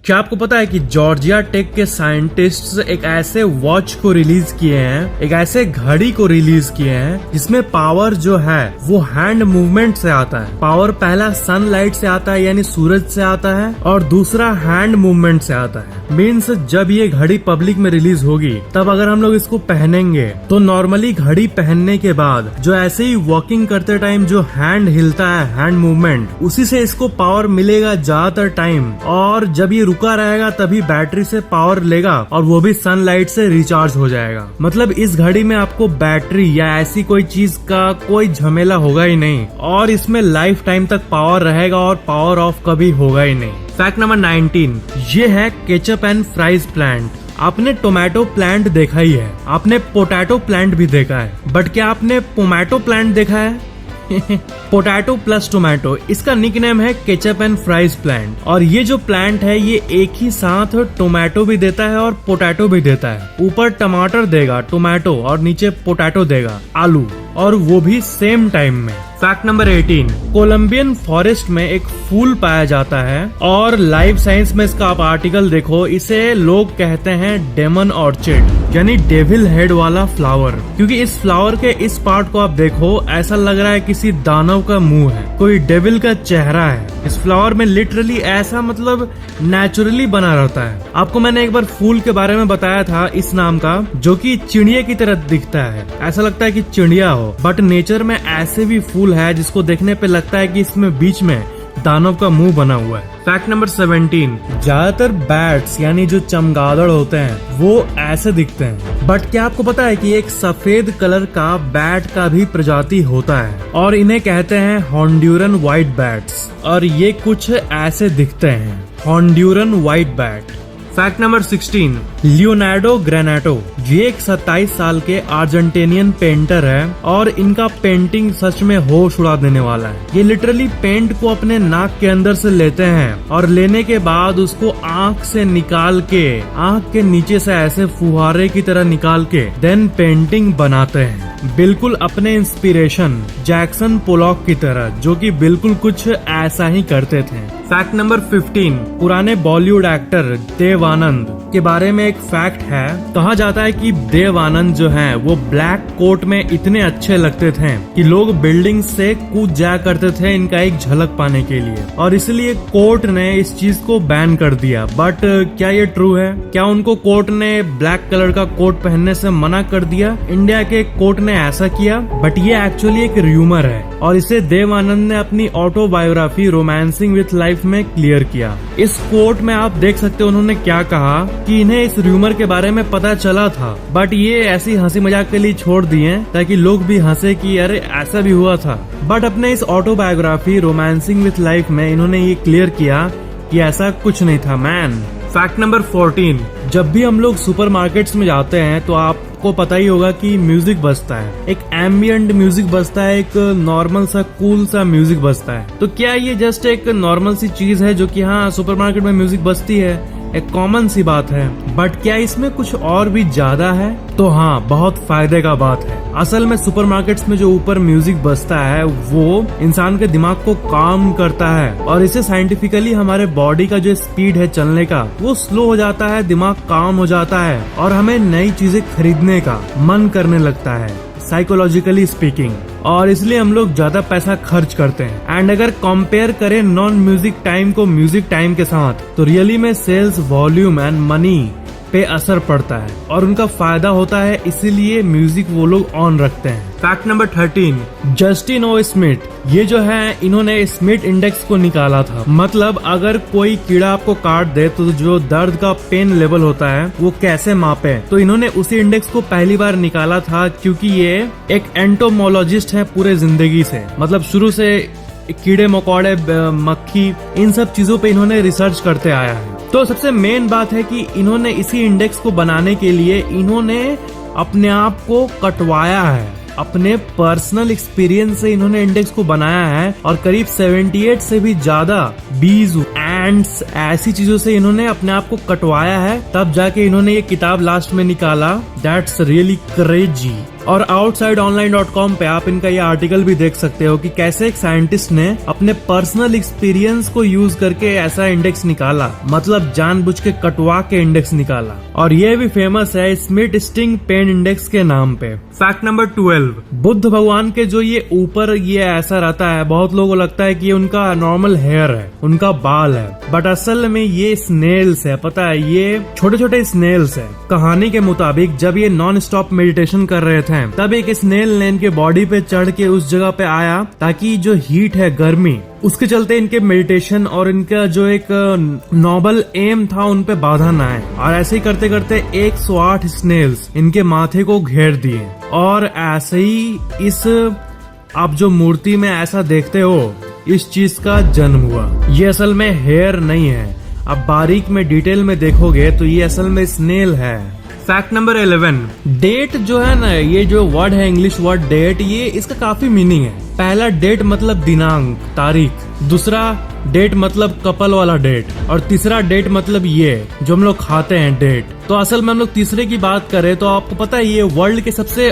क्या आपको पता है कि जॉर्जिया टेक के साइंटिस्ट्स एक ऐसे वॉच को रिलीज किए हैं, एक ऐसे घड़ी को रिलीज किए हैं जिसमें पावर जो है वो हैंड मूवमेंट से आता है। पावर पहला सनलाइट से आता है यानी सूरज से आता है और दूसरा हैंड मूवमेंट से आता है। मीन्स जब ये घड़ी पब्लिक में रिलीज होगी तब अगर हम लोग इसको पहनेंगे तो नॉर्मली घड़ी पहनने के बाद जो ऐसे ही वॉकिंग करते टाइम जो हैंड हिलता है, हैंड मूवमेंट, उसी से इसको पावर मिलेगा ज्यादातर टाइम। और जब ये रुका रहेगा तभी बैटरी से पावर लेगा और वो भी सनलाइट से रिचार्ज हो जाएगा। मतलब इस घड़ी में आपको बैटरी या ऐसी कोई चीज का कोई झमेला होगा ही नहीं और इसमें लाइफ टाइम तक पावर रहेगा और पावर ऑफ कभी होगा ही नहीं। फैक्ट नंबर 19, ये है केचप एंड फ्राइज प्लांट। आपने टोमेटो प्लांट देखा ही है, आपने पोटैटो प्लांट भी देखा है, बट क्या आपने पोमैटो प्लांट देखा है? पोटैटो प्लस टोमेटो, इसका निकनेम है केचप एंड फ्राइज प्लांट। और ये जो प्लांट है ये एक ही साथ टोमेटो भी देता है और पोटैटो भी देता है। ऊपर टमाटर देगा टोमेटो और नीचे पोटैटो देगा आलू, और वो भी सेम टाइम में। फैक्ट नंबर 18, कोलंबियन फॉरेस्ट में एक फूल पाया जाता है और लाइफ साइंस में इसका आप आर्टिकल देखो, इसे लोग कहते हैं डेमन ऑर्चिड यानी डेविल हेड वाला फ्लावर। क्योंकि इस फ्लावर के इस पार्ट को आप देखो ऐसा लग रहा है किसी दानव का मुंह है, कोई डेविल का चेहरा है। इस फ्लावर में लिटरली ऐसा मतलब नेचुरली बना रहता है। आपको मैंने एक बार फूल के बारे में बताया था इस नाम का, जो कि चिड़िया की तरह दिखता है, ऐसा लगता है कि चिड़िया हो, बट नेचर में ऐसे भी फूल है जिसको देखने पे लगता है कि इसमें बीच में दानव का मुंह बना हुआ है। फैक्ट नंबर 17, ज्यादातर बैट्स यानी जो चमगादड़ होते हैं वो ऐसे दिखते हैं, बट क्या आपको पता है कि एक सफेद कलर का बैट का भी प्रजाति होता है और इन्हें कहते हैं हॉन्ड्यूरन व्हाइट बैट्स, और ये कुछ ऐसे दिखते हैं, Honduran white bat. Fact number 16, Leonardo Granato, ये एक 27 साल के अर्जेंटीनियन पेंटर है और इनका पेंटिंग सच में होश उड़ा देने वाला है। ये लिटरली पेंट को अपने नाक के अंदर से लेते हैं और लेने के बाद उसको आंख से निकाल के, आंख के नीचे से ऐसे फुहारे की तरह निकाल के देन पेंटिंग बनाते हैं, बिल्कुल अपने इंस्पिरेशन जैक्सन पोलॉक की तरह, जो कि बिल्कुल कुछ ऐसा ही करते थे। फैक्ट नंबर 15, पुराने बॉलीवुड एक्टर देव आनंद के बारे में एक फैक्ट है। कहा जाता है कि देव आनंद जो हैं वो ब्लैक कोट में इतने अच्छे लगते थे कि लोग बिल्डिंग से कूद जाया करते थे इनका एक झलक पाने के लिए, और इसलिए कोर्ट ने इस चीज को बैन कर दिया। बट क्या ये ट्रू है? क्या उनको कोर्ट ने ब्लैक कलर का कोट पहनने से मना कर दिया? इंडिया के कोर्ट ने ऐसा किया? बट ये एक्चुअली एक र्यूमर है और इसे देव आनंद ने अपनी ऑटोबायोग्राफी रोमांसिंग विथ लाइफ में क्लियर किया। इस कोट में आप देख सकते हो उन्होंने क्या कहा कि इन्हें इस र्यूमर के बारे में पता चला था, बट ये ऐसी हंसी मजाक के लिए छोड़ दिए ताकि लोग भी हंसे कि अरे ऐसा भी हुआ था। बट अपने इस ऑटोबायोग्राफी रोमांसिंग विथ लाइफ में इन्होंने ये क्लियर किया कि ऐसा कुछ नहीं था मैन। फैक्ट नंबर 14, जब भी हम लोग सुपरमार्केट्स में जाते हैं तो आपको पता ही होगा कि म्यूजिक बजता है, एक एम्बिएंट म्यूजिक बजता है, एक नॉर्मल सा कूल सा म्यूजिक बजता है। तो क्या ये जस्ट एक नॉर्मल सी चीज है जो कि हाँ सुपरमार्केट में म्यूजिक बजती है, एक कॉमन सी बात है, बट क्या इसमें कुछ और भी ज्यादा है? तो हाँ, बहुत फायदे का बात है। असल में सुपरमार्केट्स में जो ऊपर म्यूजिक बजता है वो इंसान के दिमाग को काम करता है और इससे साइंटिफिकली हमारे बॉडी का जो स्पीड है चलने का वो स्लो हो जाता है, दिमाग काम हो जाता है और हमें नई चीजें खरीदने का मन करने लगता है, साइकोलॉजिकली स्पीकिंग, और इसलिए हम लोग ज्यादा पैसा खर्च करते हैं। एंड अगर कंपेयर करें नॉन म्यूजिक टाइम को म्यूजिक टाइम के साथ तो रियली में सेल्स वॉल्यूम एंड मनी पे असर पड़ता है और उनका फायदा होता है, इसीलिए म्यूजिक वो लोग ऑन रखते हैं। फैक्ट नंबर 13, जस्टिन ओ स्मिथ, ये जो है इन्होंने स्मिथ इंडेक्स को निकाला था। मतलब अगर कोई कीड़ा आपको काट दे तो जो दर्द का पेन लेवल होता है वो कैसे मापे, तो इन्होंने उसी इंडेक्स को पहली बार निकाला था क्योंकि ये एक एंटोमोलॉजिस्ट है पूरे जिंदगी से, मतलब शुरू से कीड़े मकोड़े मक्खी इन सब चीजों पे इन्होंने रिसर्च करते आया है। तो सबसे मेन बात है कि इन्होंने इसी इंडेक्स को बनाने के लिए इन्होंने अपने आप को कटवाया है, अपने पर्सनल एक्सपीरियंस से इन्होंने इंडेक्स को बनाया है और करीब 78 से भी ज्यादा बीज, एंड्स, ऐसी चीजों से इन्होंने अपने आप को कटवाया है, तब जाके इन्होंने ये किताब लास्ट में निकाला। That's really crazy. और outsideonline.com पे आप इनका ये आर्टिकल भी देख सकते हो कि कैसे एक साइंटिस्ट ने अपने पर्सनल एक्सपीरियंस को यूज करके ऐसा इंडेक्स निकाला, मतलब जानबूझ के कटवा के इंडेक्स निकाला। और ये भी फेमस है स्मिथ स्टिंग पेन इंडेक्स के नाम पे। फैक्ट नंबर 12, बुद्ध भगवान के जो ये ऊपर ये ऐसा रहता है, बहुत लोगों को लगता है कि ये उनका नॉर्मल हेयर है, उनका बाल है, बट असल में ये स्नेल्स है। पता है, ये छोटे छोटे स्नेल्स है। कहानी के मुताबिक जब ये नॉन स्टॉप मेडिटेशन कर रहे थे तब एक स्नेल ने इनके बॉडी पे चढ़ के उस जगह पे आया ताकि जो हीट है, गर्मी, उसके चलते इनके मेडिटेशन और इनका जो एक नोबल एम था उन पे बाधा ना आए। और ऐसे ही करते करते 108 स्नेल्स इनके माथे को घेर दिए। और ऐसे ही इस आप जो मूर्ति में ऐसा देखते हो, इस चीज का जन्म हुआ। ये असल में हेयर नहीं है, आप बारीक में डिटेल में देखोगे तो ये असल में स्नेल है। फैक्ट नंबर 11, डेट जो है ना, ये जो वर्ड है इंग्लिश वर्ड डेट, ये इसका काफी मीनिंग है। पहला डेट मतलब दिनांक, तारीख, दूसरा डेट मतलब कपल वाला डेट, और तीसरा डेट मतलब ये जो हम लोग खाते हैं डेट। तो असल में हम लोग तीसरे की बात करें तो आपको पता है ये वर्ल्ड के सबसे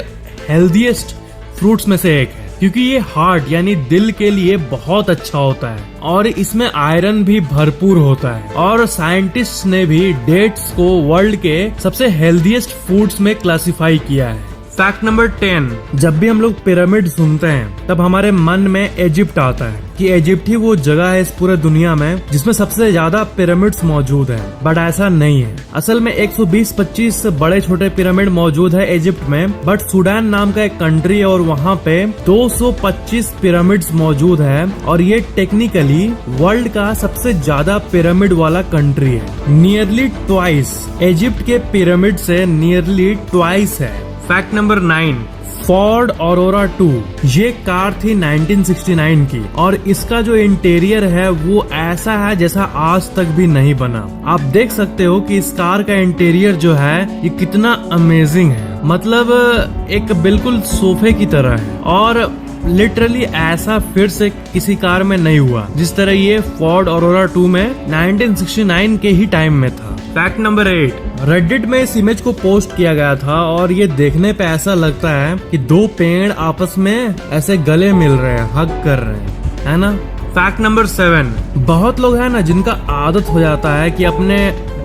हेल्दीएस्ट फ्रूट्स में से एक है, क्योंकि ये हार्ट यानी दिल के लिए बहुत अच्छा होता है और इसमें आयरन भी भरपूर होता है। और साइंटिस्ट ने भी डेट्स को वर्ल्ड के सबसे हेल्दीएस्ट फूड्स में क्लासिफाई किया है। फैक्ट नंबर 10, जब भी हम लोग पिरामिड सुनते हैं तब हमारे मन में इजिप्ट आता है कि इजिप्ट ही वो जगह है इस पूरे दुनिया में जिसमें सबसे ज्यादा पिरामिड्स मौजूद हैं। बट ऐसा नहीं है। असल में 120-25 बड़े छोटे पिरामिड मौजूद है इजिप्ट में, बट सूडान नाम का एक कंट्री है और वहाँ पे 225 पिरामिड्स मौजूद है और ये टेक्निकली वर्ल्ड का सबसे ज्यादा पिरामिड वाला कंट्री है। नियरली ट्वाइस, इजिप्ट के पिरामिड से नियरली ट्वाइस है। फैक्ट नंबर 9, फोर्ड ऑरोरा 2, ये कार थी 1969 की और इसका जो इंटीरियर है वो ऐसा है जैसा आज तक भी नहीं बना। आप देख सकते हो कि इस कार का इंटीरियर जो है ये कितना अमेजिंग है, मतलब एक बिल्कुल सोफे की तरह है और लिटरली ऐसा फिर से किसी कार में नहीं हुआ जिस तरह ये फोर्ड ऑरोरा 2 में 1969 के ही टाइम में था। फैक्ट नंबर 8, रेडिट में इस इमेज को पोस्ट किया गया था और ये देखने पे ऐसा लगता है कि दो पेड़ आपस में ऐसे गले मिल रहे हैं, हग कर रहे हैं, है ना। फैक्ट नंबर 7, बहुत लोग है ना जिनका आदत हो जाता है कि अपने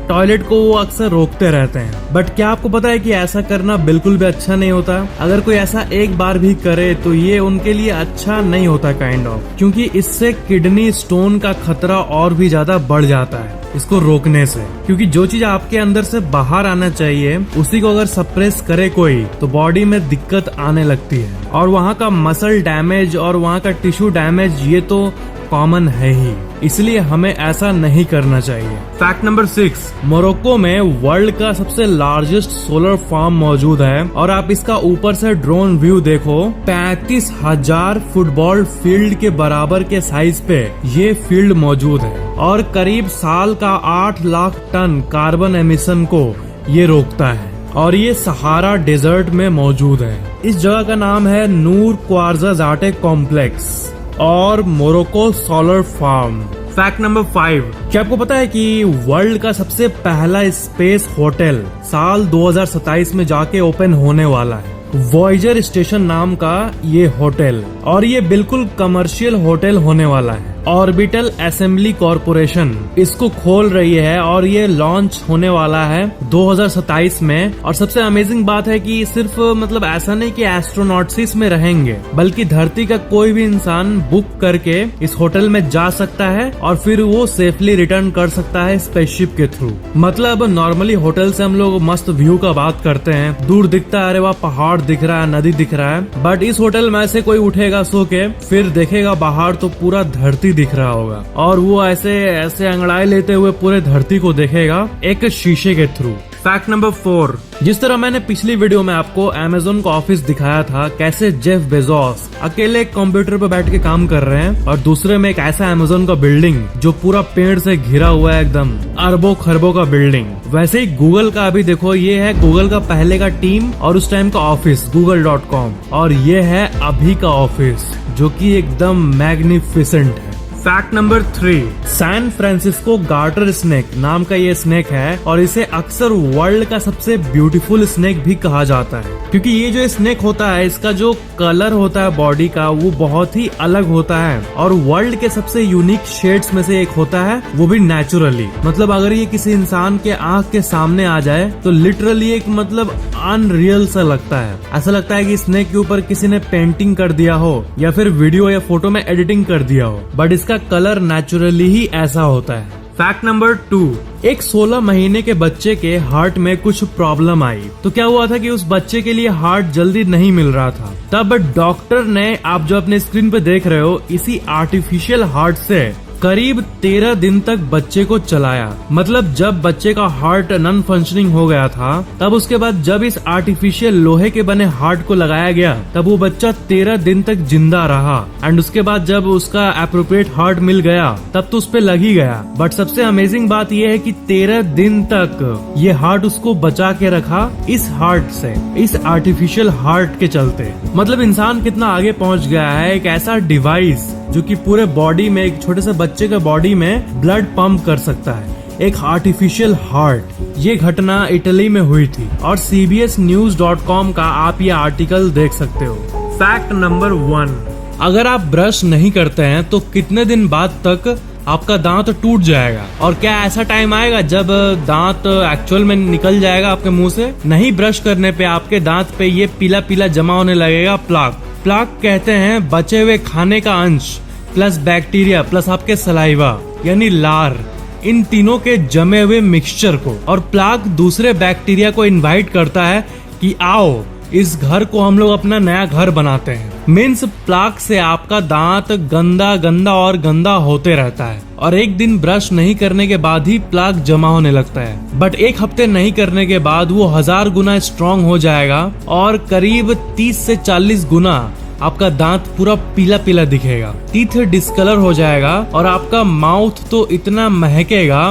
टॉयलेट को वो अक्सर रोकते रहते हैं, बट क्या आपको पता है कि ऐसा करना बिल्कुल भी अच्छा नहीं होता। अगर कोई ऐसा एक बार भी करे तो ये उनके लिए अच्छा नहीं होता काइंड ऑफ, क्योंकि इससे किडनी स्टोन का खतरा और भी ज्यादा बढ़ जाता है इसको रोकने से। क्योंकि जो चीज आपके अंदर से बाहर आना चाहिए उसी को अगर सप्रेस करे कोई तो बॉडी में दिक्कत आने लगती है और वहाँ का मसल डैमेज और वहाँ का टिश्यू डैमेज ये तो कॉमन है ही, इसलिए हमें ऐसा नहीं करना चाहिए। फैक्ट नंबर 6, मोरक्को में वर्ल्ड का सबसे लार्जेस्ट सोलर फार्म मौजूद है और आप इसका ऊपर से ड्रोन व्यू देखो, 35,000 फुटबॉल फील्ड के बराबर के साइज पे ये फील्ड मौजूद है और करीब साल का 8 लाख टन कार्बन एमिशन को ये रोकता है और ये सहारा डेजर्ट में मौजूद है। इस जगह का नाम है नूर क्वार्ज़ाज़ाटे कॉम्प्लेक्स और Morocco solar farm. Fact number 5, क्या आपको पता है कि वर्ल्ड का सबसे पहला स्पेस होटल साल 2027 में जाके ओपन होने वाला है। वॉयजर स्टेशन नाम का ये होटल, और ये बिल्कुल कमर्शियल होटल होने वाला है। ऑर्बिटल असेंबली कॉरपोरेशन इसको खोल रही है और ये लॉन्च होने वाला है 2027 में। और सबसे अमेजिंग बात है कि सिर्फ मतलब ऐसा नहीं कि एस्ट्रोनॉट्स इसमें रहेंगे, बल्कि धरती का कोई भी इंसान बुक करके इस होटल में जा सकता है और फिर वो सेफली रिटर्न कर सकता है स्पेसशिप के थ्रू। मतलब नॉर्मली होटल से हम लोग मस्त व्यू का बात करते हैं, दूर दिखता है, अरे वहाँ पहाड़ दिख रहा है, नदी दिख रहा है, बट इस होटल में से कोई उठेगा सो के फिर देखेगा बाहर तो पूरा धरती दिख रहा होगा और वो ऐसे ऐसे अंगड़ाई लेते हुए पूरे धरती को देखेगा एक शीशे के थ्रू। फैक्ट नंबर 4, जिस तरह मैंने पिछली वीडियो में आपको अमेज़न का ऑफिस दिखाया था, कैसे जेफ बेजोस अकेले एक कंप्यूटर पर बैठ के काम कर रहे हैं और दूसरे में एक ऐसा अमेज़न का बिल्डिंग जो पूरा पेड़ से घिरा हुआ है, एकदम अरबों खरबों का बिल्डिंग। वैसे ही गूगल का अभी देखो, ये है गूगल का पहले का टीम और उस टाइम का ऑफिस google.com, और ये है अभी का ऑफिस जो कि एकदम मैग्निफिसेंट है। Fact number 3, San Francisco garter snake नाम का ये स्नेक है और इसे अक्सर वर्ल्ड का सबसे ब्यूटीफुल स्नेक भी कहा जाता है, क्योंकि ये जो स्नेक होता है इसका जो कलर होता है बॉडी का वो बहुत ही अलग होता है और वर्ल्ड के सबसे यूनिक शेड्स में से एक होता है, वो भी नेचुरली। मतलब अगर ये किसी इंसान के आंख के सामने आ जाए तो लिटरली एक मतलब अनरियल सा लगता है। ऐसा लगता है कि स्नेक के ऊपर किसी ने पेंटिंग कर दिया हो या फिर वीडियो या फोटो में एडिटिंग कर दिया हो, बट इसका कलर नेचुरली ही ऐसा होता है। फैक्ट नंबर 2, एक 16 महीने के बच्चे के हार्ट में कुछ प्रॉब्लम आई। तो क्या हुआ था कि उस बच्चे के लिए हार्ट जल्दी नहीं मिल रहा था। तब डॉक्टर ने, आप जो अपने स्क्रीन पे देख रहे हो, इसी आर्टिफिशियल हार्ट से करीब 13 दिन तक बच्चे को चलाया। मतलब जब बच्चे का हार्ट नॉन फंक्शनिंग हो गया था, तब उसके बाद जब इस आर्टिफिशियल लोहे के बने हार्ट को लगाया गया, तब वो बच्चा 13 दिन तक जिंदा रहा। एंड उसके बाद जब उसका एप्रोप्रिएट हार्ट मिल गया तब तो उस पे लग ही गया। बट सबसे अमेजिंग बात ये है कि 13 दिन तक ये हार्ट उसको बचा के रखा इस हार्ट से, इस आर्टिफिशियल हार्ट के चलते। मतलब इंसान कितना आगे पहुंच गया है, एक ऐसा डिवाइस जो कि पूरे बॉडी में, एक छोटे से बच्चे के बॉडी में ब्लड पंप कर सकता है, एक आर्टिफिशियल हार्ट। ये घटना इटली में हुई थी और cbsnews.com का आप ये आर्टिकल देख सकते हो। फैक्ट नंबर 1, अगर आप ब्रश नहीं करते हैं तो कितने दिन बाद तक आपका दांत टूट जाएगा? और क्या ऐसा टाइम आएगा जब दांत एक्चुअल में निकल जाएगा आपके मुंह से? नहीं, ब्रश करने पे आपके दांत पे ये पीला पीला जमा होने लगेगा, प्लाक। प्लाक कहते हैं बचे हुए खाने का अंश प्लस बैक्टीरिया प्लस आपके सलाइवा यानी लार, इन तीनों के जमे हुए मिक्सचर को। और प्लाक दूसरे बैक्टीरिया को इनवाइट करता है कि आओ इस घर को हम लोग अपना नया घर बनाते हैं। मीन्स प्लाक से आपका दांत गंदा गंदा और गंदा होते रहता है और एक दिन ब्रश नहीं करने के बाद ही प्लाक जमा होने लगता है। बट एक हफ्ते नहीं करने के बाद वो 1000 गुना स्ट्रॉन्ग हो जाएगा और करीब 30 से 40 गुना आपका दांत पूरा पीला पीला दिखेगा, टीथ डिस्कलर हो जाएगा और आपका माउथ तो इतना महकेगा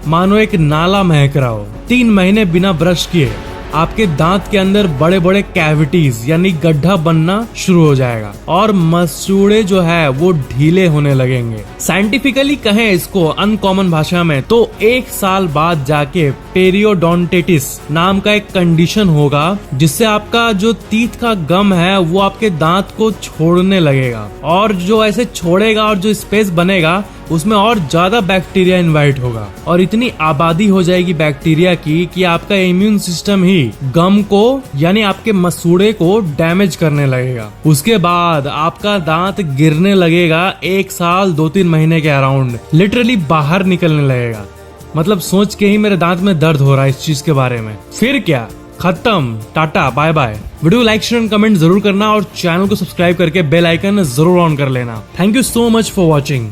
मानो एक नाला महक रहा हो। 3 महीने बिना ब्रश किए आपके दांत के अंदर बड़े बड़े कैविटीज यानी गड्ढा बनना शुरू हो जाएगा और मसूड़े जो है वो ढीले होने लगेंगे। साइंटिफिकली कहें इसको अनकॉमन भाषा में तो 1 साल बाद जाके पेरियोडोंटिटिस नाम का एक कंडीशन होगा जिससे आपका जो टीथ का गम है वो आपके दांत को छोड़ने लगेगा और जो ऐसे छोड़ेगा और जो स्पेस बनेगा उसमें और ज्यादा बैक्टीरिया इनवाइट होगा और इतनी आबादी हो जाएगी बैक्टीरिया की कि आपका इम्यून सिस्टम ही गम को यानी आपके मसूड़े को डैमेज करने लगेगा। उसके बाद आपका दांत गिरने लगेगा 1 साल 2-3 महीने के अराउंड, लिटरली बाहर निकलने लगेगा। मतलब सोच के ही मेरे दांत में दर्द हो रहा है इस चीज के बारे में। फिर क्या, खत्म, tata bye bye. Video like share comment जरूर करना और चैनल को सब्सक्राइब करके बेल आइकन जरूर ऑन कर लेना। Thank you so much for watching.